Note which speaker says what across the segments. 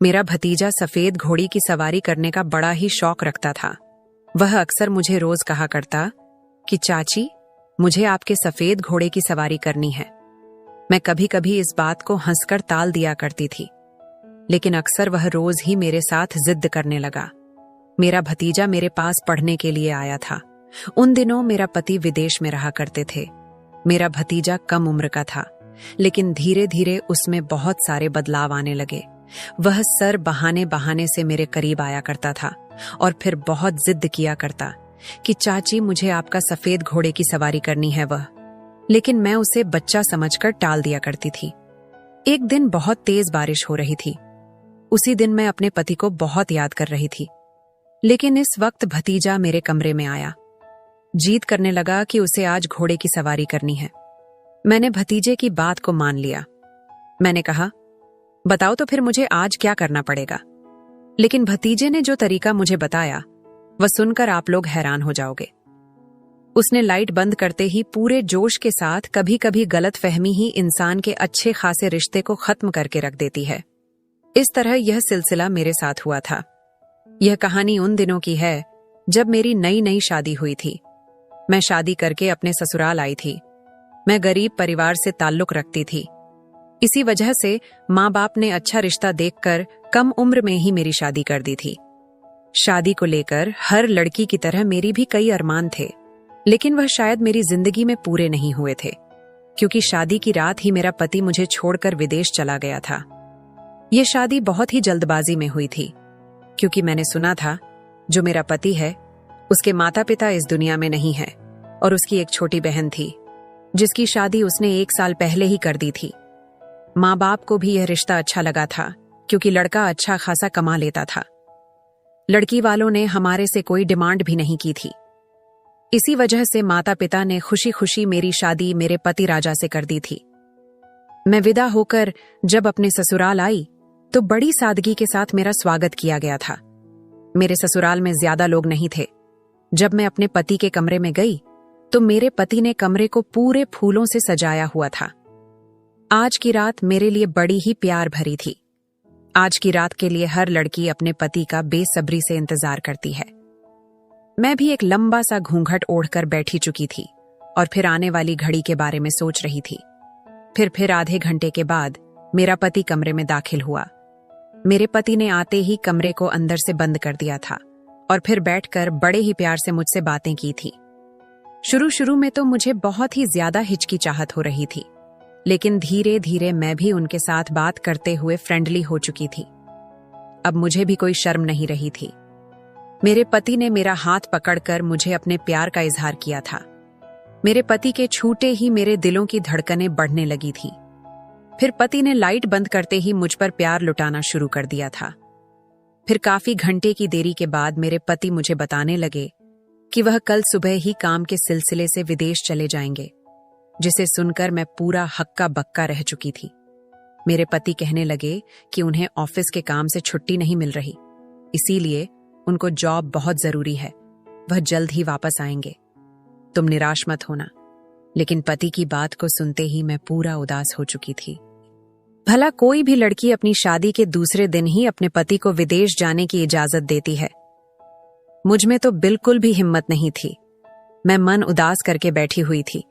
Speaker 1: मेरा भतीजा सफेद घोड़ी की सवारी करने का बड़ा ही शौक रखता था। वह अक्सर मुझे रोज कहा करता कि चाची, मुझे आपके सफेद घोड़े की सवारी करनी है। मैं कभी कभी इस बात को हंसकर टाल दिया करती थी, लेकिन अक्सर वह रोज ही मेरे साथ जिद करने लगा। मेरा भतीजा मेरे पास पढ़ने के लिए आया था। उन दिनों मेरा पति विदेश में रहा करते थे। मेरा भतीजा कम उम्र का था, लेकिन धीरे धीरे उसमें बहुत सारे बदलाव आने लगे। वह सर बहाने बहाने से मेरे करीब आया करता था और फिर बहुत जिद किया करता कि चाची, मुझे आपका सफेद घोड़े की सवारी करनी है लेकिन मैं उसे बच्चा समझकर टाल दिया करती थी। एक दिन बहुत तेज बारिश हो रही थी। उसी दिन मैं अपने पति को बहुत याद कर रही थी, लेकिन इस वक्त भतीजा मेरे कमरे में आया। जिद करने लगा कि उसे आज घोड़े की सवारी करनी है। मैंने भतीजे की बात को मान लिया। मैंने कहा, बताओ तो फिर मुझे आज क्या करना पड़ेगा। लेकिन भतीजे ने जो तरीका मुझे बताया वह सुनकर आप लोग हैरान हो जाओगे। उसने लाइट बंद करते ही पूरे जोश के साथ, कभी कभी गलतफहमी ही इंसान के अच्छे खासे रिश्ते को खत्म करके रख देती है। इस तरह यह सिलसिला मेरे साथ हुआ था। यह कहानी उन दिनों की है जब मेरी नई नई शादी हुई थी। मैं शादी करके अपने ससुराल आई थी। मैं गरीब परिवार से ताल्लुक रखती थी। इसी वजह से माँ बाप ने अच्छा रिश्ता देखकर कम उम्र में ही मेरी शादी कर दी थी। शादी को लेकर हर लड़की की तरह मेरी भी कई अरमान थे, लेकिन वह शायद मेरी जिंदगी में पूरे नहीं हुए थे, क्योंकि शादी की रात ही मेरा पति मुझे छोड़कर विदेश चला गया था। यह शादी बहुत ही जल्दबाजी में हुई थी, क्योंकि मैंने सुना था जो मेरा पति है उसके माता पिता इस दुनिया में नहीं है और उसकी एक छोटी बहन थी जिसकी शादी उसने 1 साल पहले ही कर दी थी। माँ बाप को भी यह रिश्ता अच्छा लगा था, क्योंकि लड़का अच्छा खासा कमा लेता था। लड़की वालों ने हमारे से कोई डिमांड भी नहीं की थी। इसी वजह से माता पिता ने खुशी खुशी मेरी शादी मेरे पति राजा से कर दी थी। मैं विदा होकर जब अपने ससुराल आई तो बड़ी सादगी के साथ मेरा स्वागत किया गया था। मेरे ससुराल में ज्यादा लोग नहीं थे। जब मैं अपने पति के कमरे में गई तो मेरे पति ने कमरे को पूरे फूलों से सजाया हुआ था। आज की रात मेरे लिए बड़ी ही प्यार भरी थी। आज की रात के लिए हर लड़की अपने पति का बेसब्री से इंतजार करती है। मैं भी एक लंबा सा घूंघट ओढ़कर बैठी चुकी थी और फिर आने वाली घड़ी के बारे में सोच रही थी। फिर आधे घंटे के बाद मेरा पति कमरे में दाखिल हुआ। मेरे पति ने आते ही कमरे को अंदर से बंद कर दिया था और फिर बैठकर बड़े ही प्यार से मुझसे बातें की थी। शुरू में तो मुझे बहुत ही ज्यादा हिचकिचाहट हो रही थी, लेकिन धीरे धीरे मैं भी उनके साथ बात करते हुए फ्रेंडली हो चुकी थी। अब मुझे भी कोई शर्म नहीं रही थी। मेरे पति ने मेरा हाथ पकड़कर मुझे अपने प्यार का इजहार किया था। मेरे पति के छूते ही मेरे दिलों की धड़कनें बढ़ने लगी थी। फिर पति ने लाइट बंद करते ही मुझ पर प्यार लुटाना शुरू कर दिया था। फिर काफी घंटे की देरी के बाद मेरे पति मुझे बताने लगे कि वह कल सुबह ही काम के सिलसिले से विदेश चले जाएंगे, जिसे सुनकर मैं पूरा हक्का बक्का रह चुकी थी। मेरे पति कहने लगे कि उन्हें ऑफिस के काम से छुट्टी नहीं मिल रही, इसीलिए उनको जॉब बहुत जरूरी है, वह जल्द ही वापस आएंगे। तुम निराश मत होना। लेकिन पति की बात को सुनते ही मैं पूरा उदास हो चुकी थी। भला कोई भी लड़की अपनी शादी के दूसरे दिन ही अपने पति को विदेश जाने की इजाजत देती है? मुझ में तो बिल्कुल भी हिम्मत नहीं थी। मैं मन उदास करके बैठी हुई थी।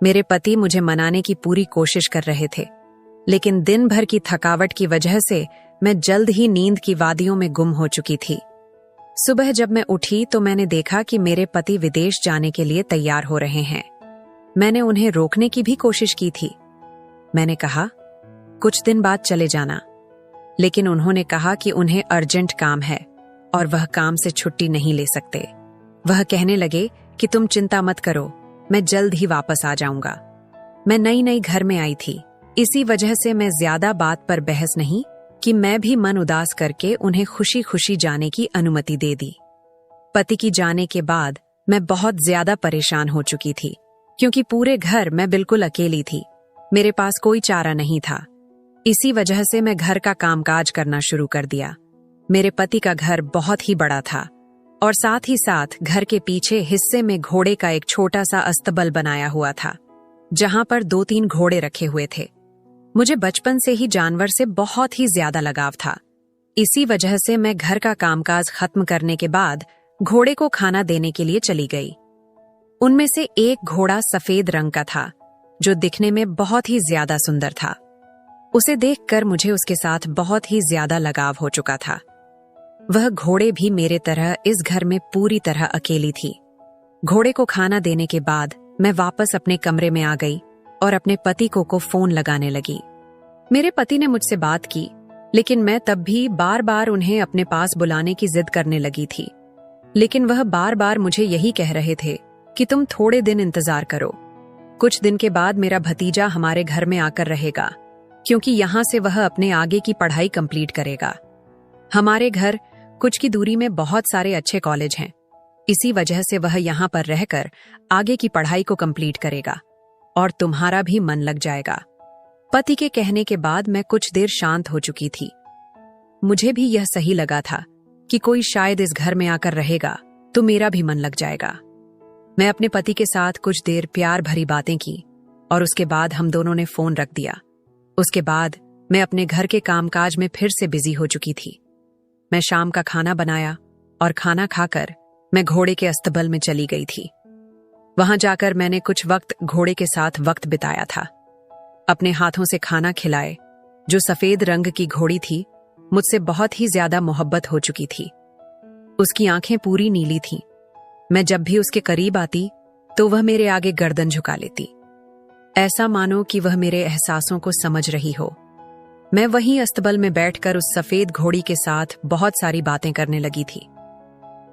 Speaker 1: मेरे पति मुझे मनाने की पूरी कोशिश कर रहे थे, लेकिन दिन भर की थकावट की वजह से मैं जल्द ही नींद की वादियों में गुम हो चुकी थी। सुबह जब मैं उठी तो मैंने देखा कि मेरे पति विदेश जाने के लिए तैयार हो रहे हैं। मैंने उन्हें रोकने की भी कोशिश की थी। मैंने कहा, कुछ दिन बाद चले जाना, लेकिन उन्होंने कहा कि उन्हें अर्जेंट काम है और वह काम से छुट्टी नहीं ले सकते। वह कहने लगे कि तुम चिंता मत करो, मैं जल्द ही वापस आ जाऊंगा। मैं नई घर में आई थी, इसी वजह से मैं ज्यादा बात पर बहस नहीं कि मैं भी मन उदास करके उन्हें खुशी खुशी जाने की अनुमति दे दी। पति की जाने के बाद मैं बहुत ज्यादा परेशान हो चुकी थी, क्योंकि पूरे घर मैं बिल्कुल अकेली थी। मेरे पास कोई चारा नहीं था। इसी वजह से मैं घर का कामकाज करना शुरू कर दिया। मेरे पति का घर बहुत ही बड़ा था और साथ ही साथ घर के पीछे हिस्से में घोड़े का एक छोटा सा अस्तबल बनाया हुआ था, जहां पर 2-3 घोड़े रखे हुए थे। मुझे बचपन से ही जानवर से बहुत ही ज्यादा लगाव था, इसी वजह से मैं घर का कामकाज खत्म करने के बाद घोड़े को खाना देने के लिए चली गई। उनमें से एक घोड़ा सफेद रंग का था, जो दिखने में बहुत ही ज्यादा सुंदर था। उसे देखकर मुझे उसके साथ बहुत ही ज्यादा लगाव हो चुका था। वह घोड़े भी मेरे तरह इस घर में पूरी तरह अकेली थी। घोड़े को खाना देने के बाद मैं वापस अपने कमरे में आ गई और अपने पति को फोन लगाने लगी। मेरे पति ने मुझसे बात की, लेकिन मैं तब भी बार बार उन्हें अपने पास बुलाने की जिद करने लगी थी। लेकिन वह बार बार मुझे यही कह रहे थे कि तुम थोड़े दिन इंतजार करो, कुछ दिन के बाद मेरा भतीजा हमारे घर में आकर रहेगा, क्योंकि यहाँ से वह अपने आगे की पढ़ाई कंप्लीट करेगा। हमारे घर कुछ की दूरी में बहुत सारे अच्छे कॉलेज हैं, इसी वजह से वह यहाँ पर रहकर आगे की पढ़ाई को कंप्लीट करेगा और तुम्हारा भी मन लग जाएगा। पति के कहने के बाद मैं कुछ देर शांत हो चुकी थी। मुझे भी यह सही लगा था कि कोई शायद इस घर में आकर रहेगा तो मेरा भी मन लग जाएगा। मैं अपने पति के साथ कुछ देर प्यार भरी बातें की और उसके बाद हम दोनों ने फोन रख दिया। उसके बाद मैं अपने घर के कामकाज में फिर से बिजी हो चुकी थी। मैं शाम का खाना बनाया और खाना खाकर मैं घोड़े के अस्तबल में चली गई थी। वहां जाकर मैंने कुछ वक्त घोड़े के साथ वक्त बिताया था। अपने हाथों से खाना खिलाए। जो सफेद रंग की घोड़ी थी, मुझसे बहुत ही ज्यादा मोहब्बत हो चुकी थी। उसकी आंखें पूरी नीली थीं। मैं जब भी उसके करीब आती तो वह मेरे आगे गर्दन झुका लेती, ऐसा मानो कि वह मेरे एहसासों को समझ रही हो। मैं वहीं अस्तबल में बैठकर उस सफेद घोड़ी के साथ बहुत सारी बातें करने लगी थी।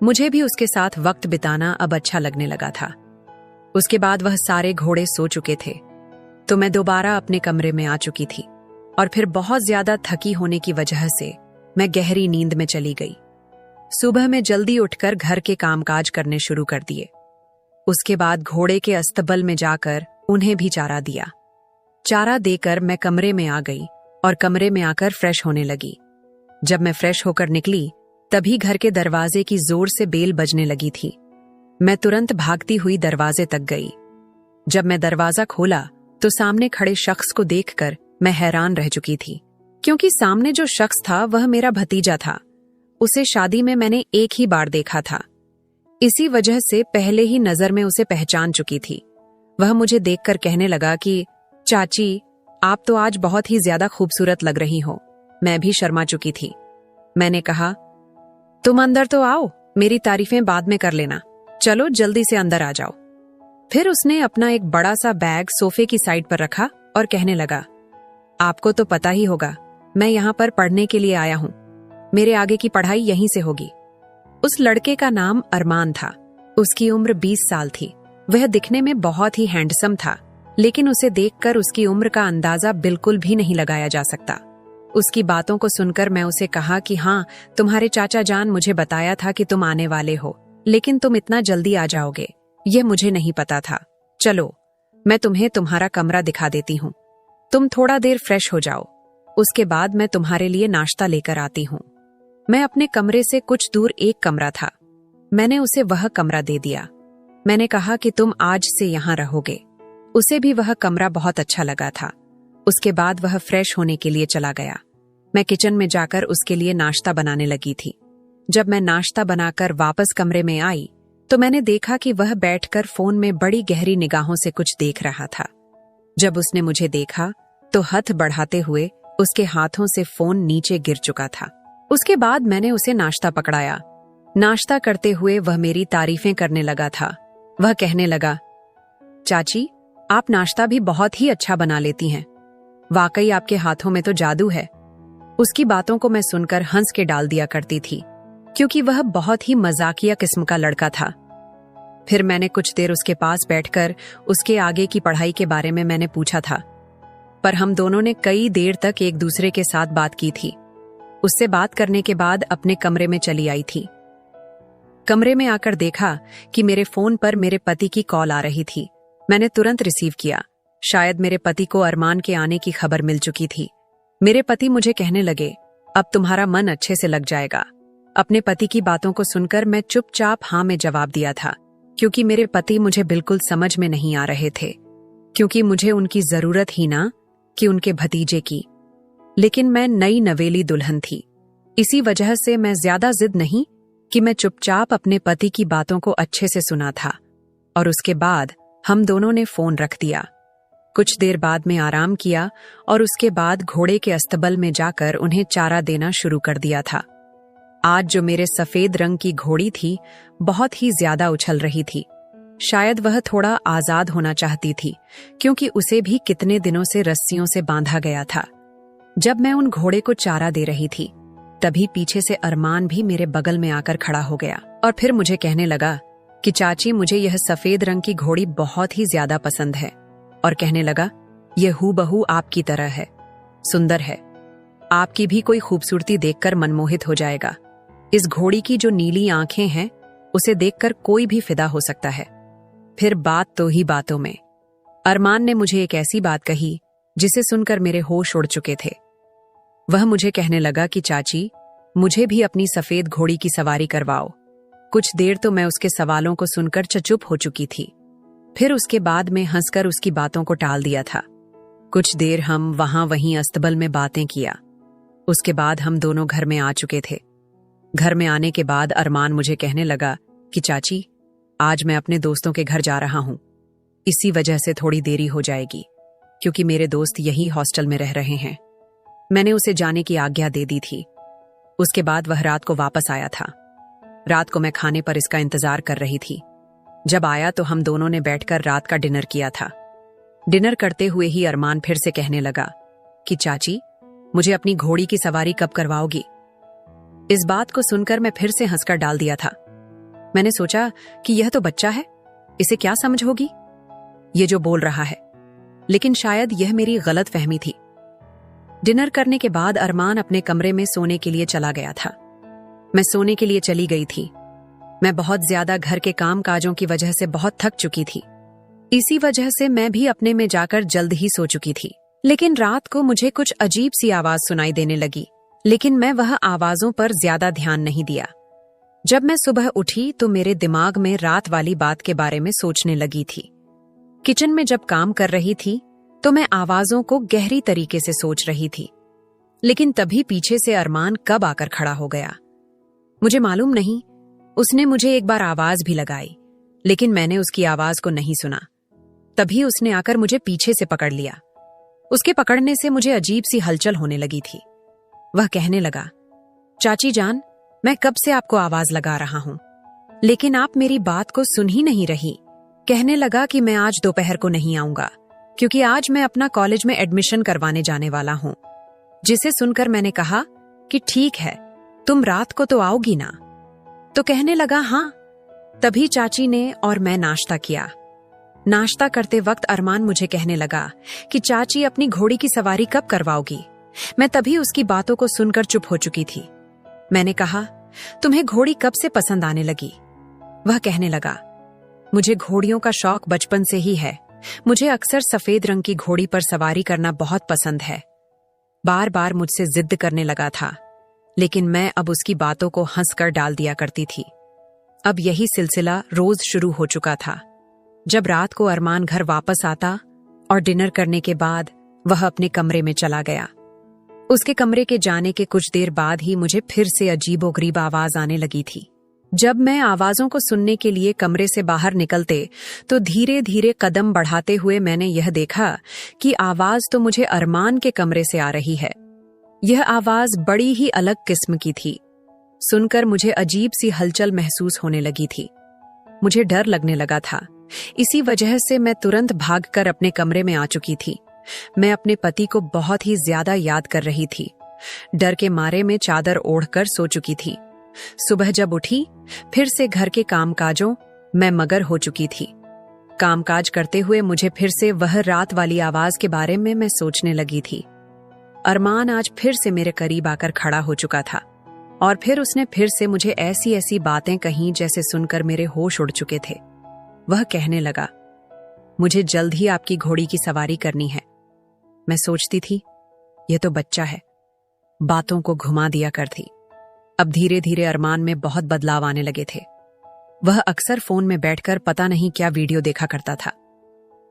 Speaker 1: मुझे भी उसके साथ वक्त बिताना अब अच्छा लगने लगा था। उसके बाद वह सारे घोड़े सो चुके थे तो मैं दोबारा अपने कमरे में आ चुकी थी और फिर बहुत ज्यादा थकी होने की वजह से मैं गहरी नींद में चली गई। सुबह में जल्दी उठकर घर के कामकाज करने शुरू कर दिए। उसके बाद घोड़े के अस्तबल में जाकर उन्हें भी चारा दिया। चारा देकर मैं कमरे में आ गई और कमरे में आकर फ्रेश होने लगी। जब मैं फ्रेश होकर निकली तभी घर के दरवाजे की जोर से बेल बजने लगी थी। मैं तुरंत भागती हुई दरवाजे तक गई। जब मैं दरवाजा खोला तो सामने खड़े शख्स को देखकर मैं हैरान रह चुकी थी, क्योंकि सामने जो शख्स था वह मेरा भतीजा था। उसे शादी में मैंने एक ही बार देखा था, इसी वजह से पहले ही नजर में उसे पहचान चुकी थी। वह मुझे देखकर कहने लगा कि चाची, आप तो आज बहुत ही ज्यादा खूबसूरत लग रही हो। मैं भी शर्मा चुकी थी। मैंने कहा, तुम अंदर तो आओ, मेरी तारीफें बाद में कर लेना, चलो जल्दी से अंदर आ जाओ। फिर उसने अपना एक बड़ा सा बैग सोफे की साइड पर रखा और कहने लगा, आपको तो पता ही होगा, मैं यहाँ पर पढ़ने के लिए आया हूँ। मेरे आगे की पढ़ाई यहीं से होगी। उस लड़के का नाम अरमान था। उसकी उम्र 20 साल थी। वह दिखने में बहुत ही हैंडसम था, लेकिन उसे देखकर उसकी उम्र का अंदाजा बिल्कुल भी नहीं लगाया जा सकता। उसकी बातों को सुनकर मैं उसे कहा कि हाँ, तुम्हारे चाचा जान मुझे बताया था कि तुम आने वाले हो, लेकिन तुम इतना जल्दी आ जाओगे यह मुझे नहीं पता था। चलो, मैं तुम्हें तुम्हारा कमरा दिखा देती हूँ। तुम थोड़ा देर फ्रेश हो जाओ, उसके बाद मैं तुम्हारे लिए नाश्ता लेकर आती हूँ। मैं अपने कमरे से कुछ दूर एक कमरा था। मैंने उसे वह कमरा दे दिया। मैंने कहा कि तुम आज से यहाँ रहोगे। उसे भी वह कमरा बहुत अच्छा लगा था। उसके बाद वह फ्रेश होने के लिए चला गया। मैं किचन में जाकर उसके लिए नाश्ता बनाने लगी थी। जब मैं नाश्ता बनाकर वापस कमरे में आई तो मैंने देखा कि वह बैठकर फोन में बड़ी गहरी निगाहों से कुछ देख रहा था। जब उसने मुझे देखा तो हथ बढ़ाते हुए उसके हाथों से फोन नीचे गिर चुका था। उसके बाद मैंने उसे नाश्ता पकड़ाया। नाश्ता करते हुए वह मेरी तारीफें करने लगा था। वह कहने लगा, चाची, आप नाश्ता भी बहुत ही अच्छा बना लेती हैं। वाकई आपके हाथों में तो जादू है। उसकी बातों को मैं सुनकर हंस के डाल दिया करती थी, क्योंकि वह बहुत ही मजाकिया किस्म का लड़का था। फिर मैंने कुछ देर उसके पास बैठकर उसके आगे की पढ़ाई के बारे में मैंने पूछा था, पर हम दोनों ने कई देर तक एक दूसरे के साथ बात की थी। उससे बात करने के बाद अपने कमरे में चली आई थी। कमरे में आकर देखा कि मेरे फोन पर मेरे पति की कॉल आ रही थी। मैंने तुरंत रिसीव किया। शायद मेरे पति को अरमान के आने की खबर मिल चुकी थी। मेरे पति मुझे कहने लगे, अब तुम्हारा मन अच्छे से लग जाएगा। अपने पति की बातों को सुनकर मैं चुपचाप हाँ में जवाब दिया था, क्योंकि मेरे पति मुझे बिल्कुल समझ में नहीं आ रहे थे, क्योंकि मुझे उनकी जरूरत ही ना कि उनके भतीजे की। लेकिन मैं नई नवेली दुल्हन थी। इसी वजह से मैं ज्यादा जिद नहीं कि मैं चुपचाप अपने पति की बातों को अच्छे से सुना था और उसके बाद हम दोनों ने फोन रख दिया। कुछ देर बाद में आराम किया और उसके बाद घोड़े के अस्तबल में जाकर उन्हें चारा देना शुरू कर दिया था। आज जो मेरे सफेद रंग की घोड़ी थी बहुत ही ज्यादा उछल रही थी। शायद वह थोड़ा आजाद होना चाहती थी क्योंकि उसे भी कितने दिनों से रस्सियों से बांधा गया था। जब मैं उन घोड़े को चारा दे रही थी तभी पीछे से अरमान भी मेरे बगल में आकर खड़ा हो गया और फिर मुझे कहने लगा कि चाची, मुझे यह सफेद रंग की घोड़ी बहुत ही ज्यादा पसंद है। और कहने लगा, यह हूबहू आपकी तरह है, सुंदर है, आपकी भी कोई खूबसूरती देखकर मनमोहित हो जाएगा। इस घोड़ी की जो नीली आंखें हैं उसे देखकर कोई भी फिदा हो सकता है। फिर बात तो ही बातों में अरमान ने मुझे एक ऐसी बात कही जिसे सुनकर मेरे होश उड़ चुके थे। वह मुझे कहने लगा कि चाची, मुझे भी अपनी सफेद घोड़ी की सवारी करवाओ। कुछ देर तो मैं उसके सवालों को सुनकर चुप हो चुकी थी, फिर उसके बाद में हंसकर उसकी बातों को टाल दिया था। कुछ देर हम वहीं अस्तबल में बातें किया। उसके बाद हम दोनों घर में आ चुके थे। घर में आने के बाद अरमान मुझे कहने लगा कि चाची, आज मैं अपने दोस्तों के घर जा रहा हूं, इसी वजह से थोड़ी देरी हो जाएगी क्योंकि मेरे दोस्त यही हॉस्टल में रह रहे हैं। मैंने उसे जाने की आज्ञा दे दी थी। उसके बाद वह रात को वापस आया था। रात को मैं खाने पर इसका इंतजार कर रही थी। जब आया तो हम दोनों ने बैठकर रात का डिनर किया था। डिनर करते हुए ही अरमान फिर से कहने लगा कि चाची, मुझे अपनी घोड़ी की सवारी कब करवाओगी? इस बात को सुनकर मैं फिर से हंसकर डाल दिया था। मैंने सोचा कि यह तो बच्चा है, इसे क्या समझ होगी ये जो बोल रहा है, लेकिन शायद यह मेरी गलत फहमी थी। डिनर करने के बाद अरमान अपने कमरे में सोने के लिए चला गया था। मैं सोने के लिए चली गई थी। मैं बहुत ज्यादा घर के काम काजों की वजह से बहुत थक चुकी थी। इसी वजह से मैं भी अपने में जाकर जल्द ही सो चुकी थी। लेकिन रात को मुझे कुछ अजीब सी आवाज सुनाई देने लगी, लेकिन मैं वह आवाजों पर ज्यादा ध्यान नहीं दिया। जब मैं सुबह उठी तो मेरे दिमाग में रात वाली बात के बारे में सोचने लगी थी। किचन में जब काम कर रही थी तो मैं आवाजों को गहरी तरीके से सोच रही थी, लेकिन तभी पीछे से अरमान कब आकर खड़ा हो गया मुझे मालूम नहीं। उसने मुझे एक बार आवाज भी लगाई, लेकिन मैंने उसकी आवाज को नहीं सुना। तभी उसने आकर मुझे पीछे से पकड़ लिया। उसके पकड़ने से मुझे अजीब सी हलचल होने लगी थी। वह कहने लगा, चाची जान, मैं कब से आपको आवाज लगा रहा हूं, लेकिन आप मेरी बात को सुन ही नहीं रही। कहने लगा कि मैं आज दोपहर को नहीं आऊंगा क्योंकि आज मैं अपना कॉलेज में एडमिशन करवाने जाने वाला हूं। जिसे सुनकर मैंने कहा कि ठीक है, तुम रात को तो आओगी ना? तो कहने लगा हाँ। तभी चाची ने और मैं नाश्ता किया। नाश्ता करते वक्त अरमान मुझे कहने लगा कि चाची, अपनी घोड़ी की सवारी कब करवाओगी? मैं तभी उसकी बातों को सुनकर चुप हो चुकी थी। मैंने कहा, तुम्हें घोड़ी कब से पसंद आने लगी? वह कहने लगा, मुझे घोड़ियों का शौक बचपन से ही है। मुझे अक्सर सफेद रंग की घोड़ी पर सवारी करना बहुत पसंद है। बार बार मुझसे जिद करने लगा था, लेकिन मैं अब उसकी बातों को हंसकर डाल दिया करती थी। अब यही सिलसिला रोज शुरू हो चुका था। जब रात को अरमान घर वापस आता और डिनर करने के बाद वह अपने कमरे में चला गया। उसके कमरे के जाने के कुछ देर बाद ही मुझे फिर से अजीबोगरीब आवाज आने लगी थी। जब मैं आवाजों को सुनने के लिए कमरे से बाहर निकलते तो धीरे धीरे कदम बढ़ाते हुए मैंने यह देखा कि आवाज तो मुझे अरमान के कमरे से आ रही है। यह आवाज बड़ी ही अलग किस्म की थी। सुनकर मुझे अजीब सी हलचल महसूस होने लगी थी। मुझे डर लगने लगा था। इसी वजह से मैं तुरंत भागकर अपने कमरे में आ चुकी थी। मैं अपने पति को बहुत ही ज्यादा याद कर रही थी। डर के मारे में चादर ओढ़कर सो चुकी थी। सुबह जब उठी फिर से घर के कामकाजों में मगर हो चुकी थी। कामकाज करते हुए मुझे फिर से वह रात वाली आवाज के बारे में मैं सोचने लगी थी। अरमान आज फिर से मेरे करीब आकर खड़ा हो चुका था और फिर उसने फिर से मुझे ऐसी ऐसी बातें कहीं जैसे सुनकर मेरे होश उड़ चुके थे। वह कहने लगा, मुझे जल्द ही आपकी घोड़ी की सवारी करनी है। मैं सोचती थी, यह तो बच्चा है, बातों को घुमा दिया करती। अब धीरे धीरे अरमान में बहुत बदलाव आने लगे थे। वह अक्सर फोन में बैठकर पता नहीं क्या वीडियो देखा करता था।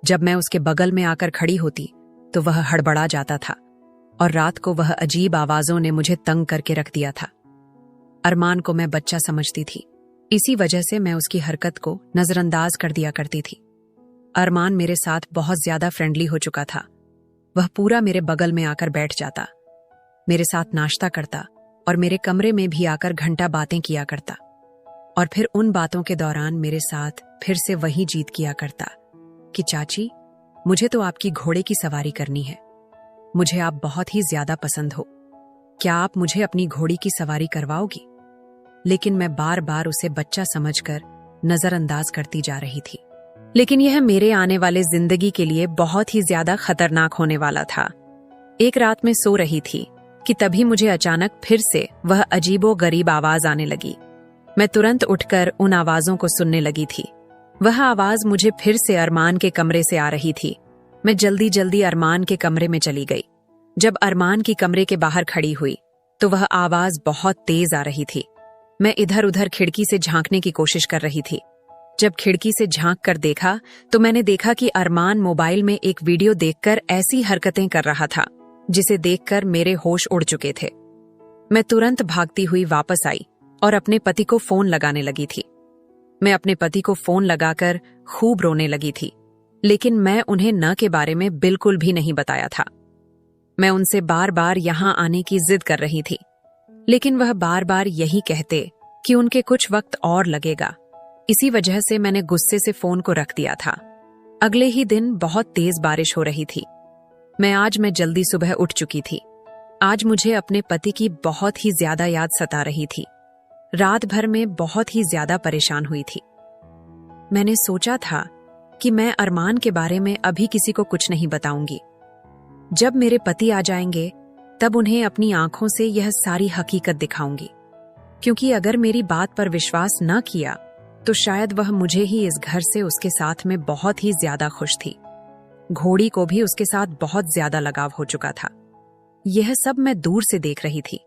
Speaker 1: जब मैं उसके बगल में आकर खड़ी होती तो वह हड़बड़ा जाता था और रात को वह अजीब आवाजों ने मुझे तंग करके रख दिया था। अरमान को मैं बच्चा समझती थी, इसी वजह से मैं उसकी हरकत को नजरअंदाज कर दिया करती थी। अरमान मेरे साथ बहुत ज्यादा फ्रेंडली हो चुका था। वह पूरा मेरे बगल में आकर बैठ जाता, मेरे साथ नाश्ता करता और मेरे कमरे में भी आकर घंटा बातें किया करता, और फिर उन बातों के दौरान मेरे साथ फिर से वही जिद किया करता कि चाची, मुझे तो आपकी घोड़े की सवारी करनी है, मुझे आप बहुत ही ज्यादा पसंद हो, क्या आप मुझे अपनी घोड़ी की सवारी करवाओगी? लेकिन मैं बार बार उसे बच्चा समझकर नजरअंदाज करती जा रही थी। लेकिन यह मेरे आने वाले जिंदगी के लिए बहुत ही ज्यादा खतरनाक होने वाला था। एक रात में सो रही थी कि तभी मुझे अचानक फिर से वह अजीबो गरीब आवाज आने लगी। मैं तुरंत उठकर उन आवाजों को सुनने लगी थी। वह आवाज मुझे फिर से अरमान के कमरे से आ रही थी। मैं जल्दी जल्दी अरमान के कमरे में चली गई। जब अरमान की कमरे के बाहर खड़ी हुई तो वह आवाज बहुत तेज आ रही थी। मैं इधर उधर खिड़की से झांकने की कोशिश कर रही थी। जब खिड़की से झांक कर देखा तो मैंने देखा कि अरमान मोबाइल में एक वीडियो देखकर ऐसी हरकतें कर रहा था जिसे देखकर मेरे होश उड़ चुके थे। मैं तुरंत भागती हुई वापस आई और अपने पति को फोन लगाने लगी थी। मैं अपने पति को फोन लगाकर खूब रोने लगी थी, लेकिन मैं उन्हें न के बारे में बिल्कुल भी नहीं बताया था। मैं उनसे बार बार यहां आने की जिद कर रही थी, लेकिन वह बार बार यही कहते कि उनके कुछ वक्त और लगेगा। इसी वजह से मैंने गुस्से से फोन को रख दिया था। अगले ही दिन बहुत तेज बारिश हो रही थी। आज मैं जल्दी सुबह उठ चुकी थी। आज मुझे अपने पति की बहुत ही ज्यादा याद सता रही थी। रात भर में बहुत ही ज्यादा परेशान हुई थी। मैंने सोचा था कि मैं अरमान के बारे में अभी किसी को कुछ नहीं बताऊंगी। जब मेरे पति आ जाएंगे तब उन्हें अपनी आंखों से यह सारी हकीकत दिखाऊंगी, क्योंकि अगर मेरी बात पर विश्वास न किया तो शायद वह मुझे ही इस घर से उसके साथ में बहुत ही ज्यादा खुश थी। घोड़ी को भी उसके साथ बहुत ज्यादा लगाव हो चुका था। यह सब मैं दूर से देख रही थी।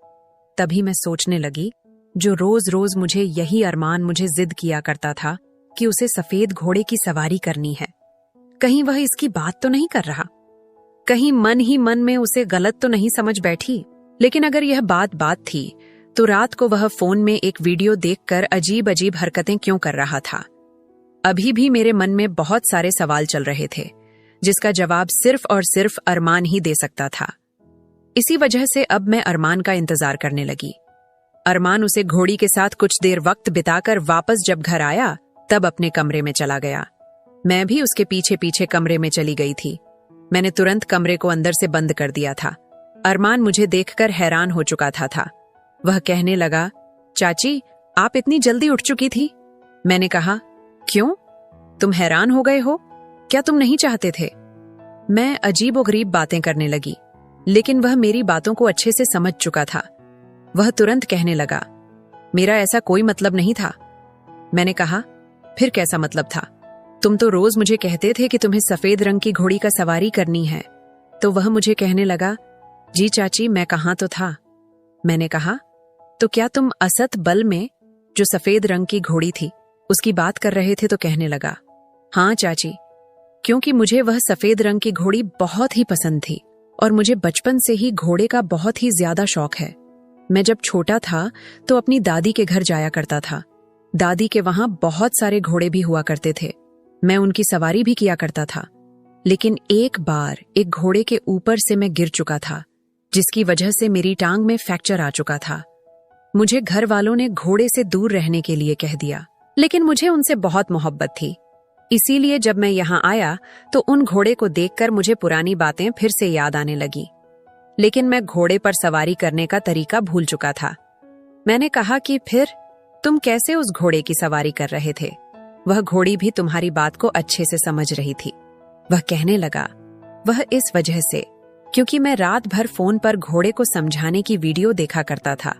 Speaker 1: तभी मैं सोचने लगी, जो रोज रोज मुझे यही अरमान मुझे जिद किया करता था कि उसे सफेद घोड़े की सवारी करनी है, कहीं वह इसकी बात तो नहीं कर रहा, कहीं मन ही मन में उसे गलत तो नहीं समझ बैठी। लेकिन अगर यह बात थी तो रात को वह फोन में एक वीडियो देखकर अजीब अजीब हरकतें क्यों कर रहा था? अभी भी मेरे मन में बहुत सारे सवाल चल रहे थे, जिसका जवाब सिर्फ और सिर्फ अरमान ही दे सकता था। इसी वजह से अब मैं अरमान का इंतजार करने लगी। अरमान उसे घोड़ी के साथ कुछ देर वक्त बिताकर वापस जब घर आया तब अपने कमरे में चला गया। मैं भी उसके पीछे पीछे कमरे में चली गई थी। मैंने तुरंत कमरे को अंदर से बंद कर दिया था। अरमान मुझे देखकर हैरान हो चुका था। वह कहने लगा, चाची, आप इतनी जल्दी उठ चुकी थी? मैंने कहा, क्यों? तुम हैरान हो गए हो? क्या तुम नहीं चाहते थे? मैं अजीबोगरीब बातें करने लगी, लेकिन वह मेरी बातों को अच्छे से समझ चुका था। वह तुरंत कहने लगा, मेरा ऐसा कोई मतलब नहीं था। मैंने कहा, फिर कैसा मतलब था? तुम तो रोज मुझे कहते थे कि तुम्हें सफेद रंग की घोड़ी का सवारी करनी है। तो वह मुझे कहने लगा, जी चाची, मैं कहाँ तो था। मैंने कहा, तो क्या तुम असत बल में जो सफेद रंग की घोड़ी थी उसकी बात कर रहे थे? तो कहने लगा, हाँ चाची, क्योंकि मुझे वह सफेद रंग की घोड़ी बहुत ही पसंद थी और मुझे बचपन से ही घोड़े का बहुत ही ज्यादा शौक है। मैं जब छोटा था तो अपनी दादी के घर जाया करता था। दादी के वहां बहुत सारे घोड़े भी हुआ करते थे। मैं उनकी सवारी भी किया करता था। लेकिन एक बार एक घोड़े के ऊपर से मैं गिर चुका था, जिसकी वजह से मेरी टांग में फ्रैक्चर आ चुका था। मुझे घर वालों ने घोड़े से दूर रहने के लिए कह दिया, लेकिन मुझे उनसे बहुत मोहब्बत थी। इसीलिए जब मैं यहाँ आया तो उन घोड़े को देखकर मुझे पुरानी बातें फिर से याद आने लगी। लेकिन मैं घोड़े पर सवारी करने का तरीका भूल चुका था। मैंने कहा कि फिर तुम कैसे उस घोड़े की सवारी कर रहे थे? वह घोड़ी भी तुम्हारी बात को अच्छे से समझ रही थी। वह कहने लगा, वह इस वजह से क्योंकि मैं रात भर फोन पर घोड़े को समझाने की वीडियो देखा करता था।